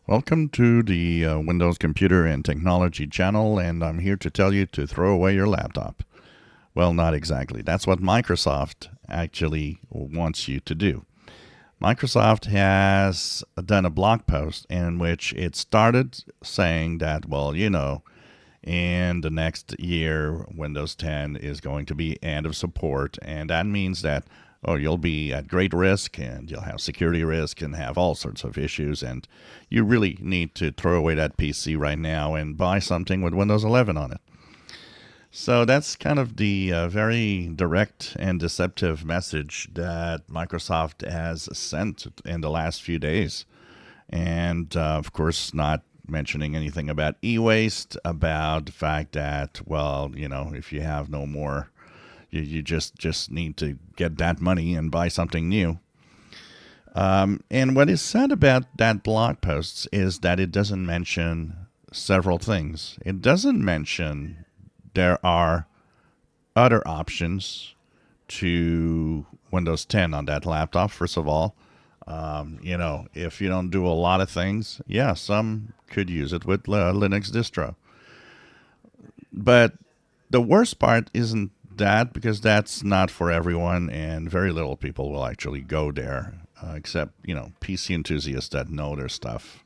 Welcome to the Windows Computer and Technology channel, and I'm here to tell you to throw away your laptop. Well, not exactly. That's what Microsoft actually wants you to do. Microsoft has done a blog post in which it started saying that, well, in the next year, Windows 10 is going to be end of support, and that means that you'll be at great risk and you'll have security risk and have all sorts of issues, and you really need to throw away that PC right now and buy something with Windows 11 on it. So that's kind of the very direct and deceptive message that Microsoft has sent in the last few days. And of course, not mentioning anything about e-waste, about the fact that, if you have no more, you just need to get that money and buy something new. And what is said about that blog post is that it doesn't mention several things. It doesn't mention there are other options to Windows 10 on that laptop, first of all. If you don't do a lot of things, some could use it with Linux distro. But the worst part isn't that, because that's not for everyone, and very little people will actually go there, except, PC enthusiasts that know their stuff.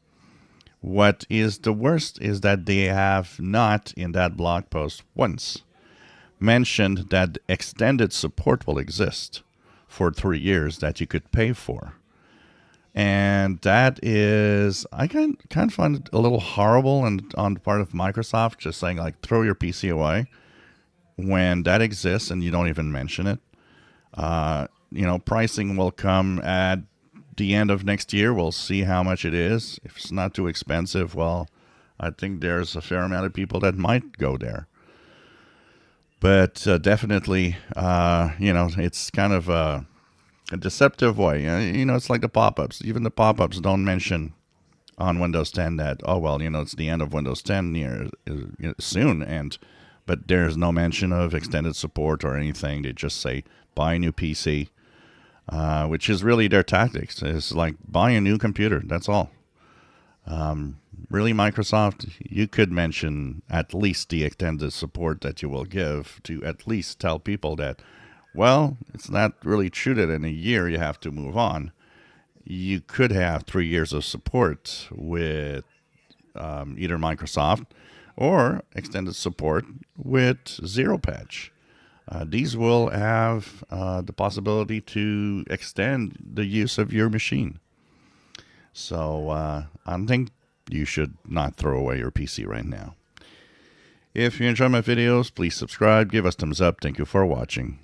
What is the worst is that they have not, in that blog post once, mentioned that extended support will exist for 3 years that you could pay for. And that is, I kind of find it a little horrible and on the part of Microsoft, just saying, like, throw your PC away when that exists and you don't even mention it. Pricing will come at the end of next year. We'll see how much it is. If it's not too expensive, well, I think there's a fair amount of people that might go there. But definitely, it's kind of a deceptive way. It's like the pop-ups. Even the pop-ups don't mention on Windows 10 that, it's the end of Windows 10 soon, but there's no mention of extended support or anything. They just say, buy a new PC, which is really their tactics. It's like, buy a new computer. That's all. Really, Microsoft, you could mention at least the extended support that you will give, to at least tell people that, it's not really true that in a year you have to move on. You could have 3 years of support with either Microsoft or extended support with Zero Patch. These will have the possibility to extend the use of your machine. So I think you should not throw away your PC right now. If you enjoy my videos, please subscribe, give us thumbs up. Thank you for watching.